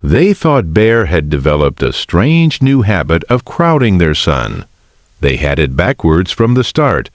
They thought Bear had developed a strange new habit of crowding their son. They had it backwards from the start.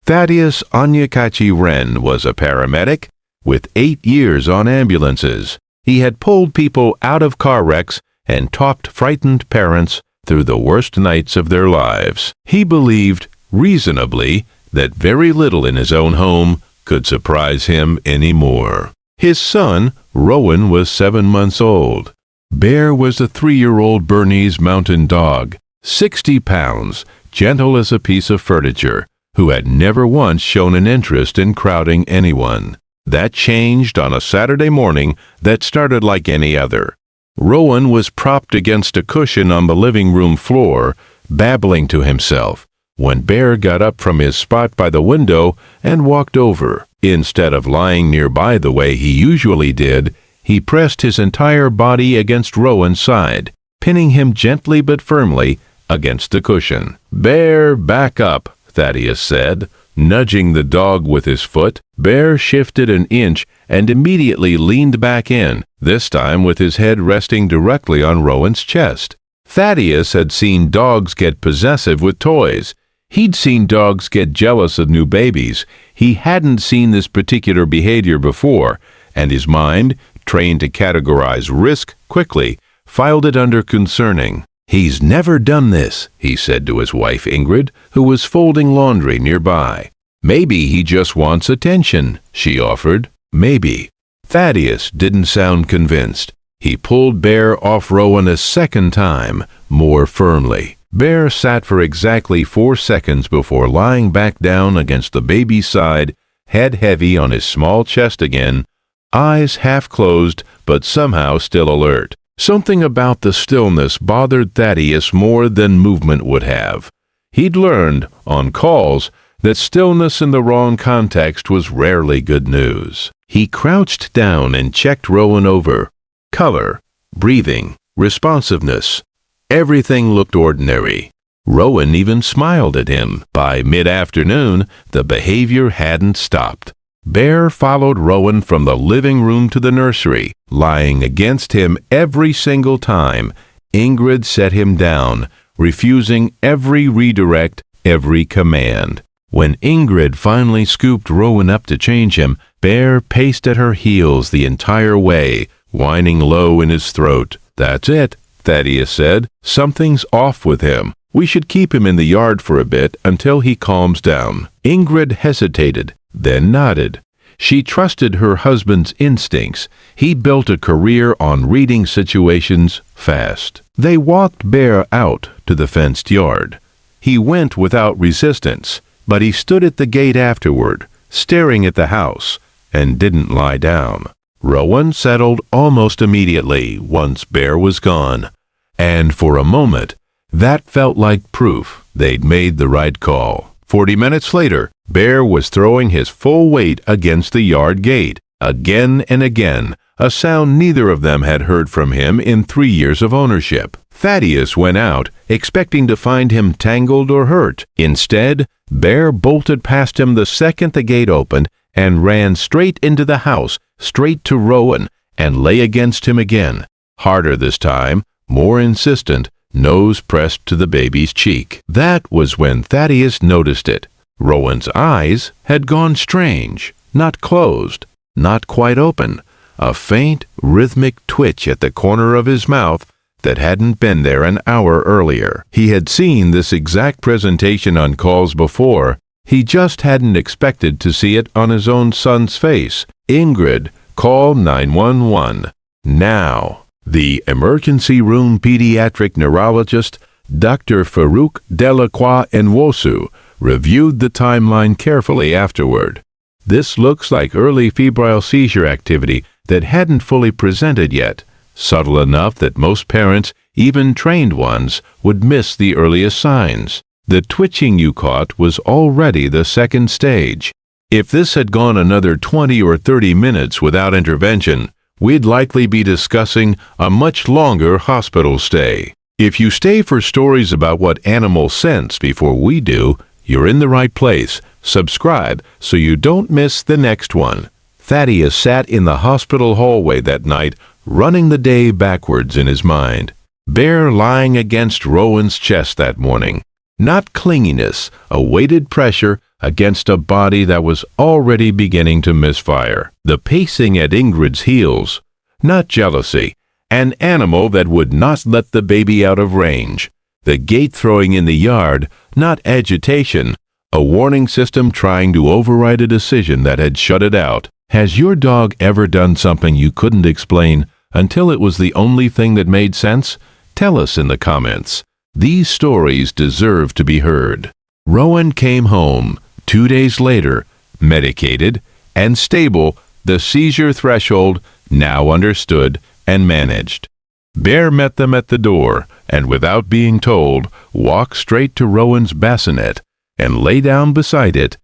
Thaddeus Onyekachi Wren was a paramedic with 8 years on ambulances. He had pulled people out of car wrecks and talked frightened parents through the worst nights of their lives. He believed, reasonably, that very little in his own home could surprise him anymore. His son, Rowan, was 7 months old. Bear was a 3-year-old Bernese Mountain Dog, 60 pounds, gentle as a piece of furniture, who had never once shown an interest in crowding anyone. That changed on a Saturday morning that started like any other. Rowan was propped against a cushion on the living room floor, babbling to himself, when Bear got up from his spot by the window and walked over. Instead of lying nearby the way he usually did, he pressed his entire body against Rowan's side, pinning him gently but firmly against the cushion. "Bear, back up," Thaddeus said, nudging the dog with his foot. Bear shifted an inch and immediately leaned back in, this time with his head resting directly on Rowan's chest. Thaddeus had seen dogs get possessive with toys. He'd seen dogs get jealous of new babies. He hadn't seen this particular behavior before, and his mind, trained to categorize risk quickly, filed it under concerning. "He's never done this," he said to his wife Ingrid, who was folding laundry nearby. "Maybe he just wants attention," she offered. Maybe. Thaddeus didn't sound convinced. He pulled Bear off Rowan a second time, more firmly. Bear sat for exactly 4 seconds before lying back down against the baby's side, head heavy on his small chest again, eyes half closed but somehow still alert. Something about the stillness bothered Thaddeus more than movement would have. He'd learned, on calls, that stillness in the wrong context was rarely good news. He crouched down and checked Rowan over. Color, breathing, responsiveness. Everything looked ordinary. Rowan even smiled at him. By mid-afternoon, the behavior hadn't stopped. Bear followed Rowan from the living room to the nursery, lying against him every single time. Ingrid set him down, refusing every redirect, every command. When Ingrid finally scooped Rowan up to change him, Bear paced at her heels the entire way, whining low in his throat. "That's it," Thaddeus said. "Something's off with him. We should keep him in the yard for a bit until he calms down." Ingrid hesitated, then nodded. She trusted her husband's instincts. He built a career on reading situations fast. They walked Bear out to the fenced yard. He went without resistance, but he stood at the gate afterward, staring at the house, and didn't lie down. Rowan settled almost immediately once Bear was gone, and for a moment, that felt like proof they'd made the right call. 40 minutes later, Bear was throwing his full weight against the yard gate, again and again, a sound neither of them had heard from him in 3 years of ownership. Thaddeus went out, expecting to find him tangled or hurt. Instead, Bear bolted past him the second the gate opened and ran straight into the house, straight to Rowan, and lay against him again. Harder this time, more insistent, nose pressed to the baby's cheek. That was when Thaddeus noticed it. Rowan's eyes had gone strange, not closed, not quite open, a faint, rhythmic twitch at the corner of his mouth that hadn't been there an hour earlier. He had seen this exact presentation on calls before. He just hadn't expected to see it on his own son's face. "Ingrid, call 911. Now." The emergency room pediatric neurologist, Dr. Farouk Delacroix Nwosu, reviewed the timeline carefully afterward. "This looks like early febrile seizure activity that hadn't fully presented yet, subtle enough that most parents, even trained ones, would miss the earliest signs. The twitching you caught was already the second stage. If this had gone another 20 or 30 minutes without intervention, we'd likely be discussing a much longer hospital stay. If you stay for stories about what animals sense before we do, you're in the right place. Subscribe so you don't miss the next one." Thaddeus sat in the hospital hallway that night, running the day backwards in his mind. Bear lying against Rowan's chest that morning. Not clinginess, a weighted pressure against a body that was already beginning to misfire. The pacing at Ingrid's heels. Not jealousy. An animal that would not let the baby out of range. The gate throwing in the yard, not agitation. A warning system trying to override a decision that had shut it out. Has your dog ever done something you couldn't explain until it was the only thing that made sense? Tell us in the comments. These stories deserve to be heard. Rowan came home 2 days later, medicated and stable, the seizure threshold now understood and managed. Bear met them at the door and, without being told, walked straight to Rowan's bassinet and lay down beside it,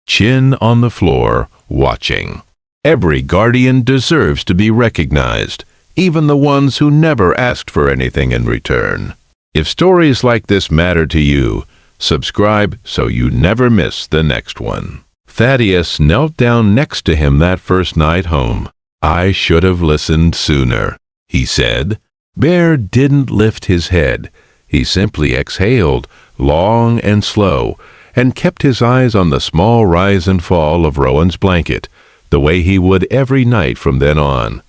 chin on the floor, watching. Every guardian deserves to be recognized, even the ones who never asked for anything in return. If stories like this matter to you, subscribe so you never miss the next one. Thaddeus knelt down next to him that first night home. "I should have listened sooner," he said. Bear didn't lift his head. He simply exhaled, long and slow, and kept his eyes on the small rise and fall of Rowan's blanket, the way he would every night from then on.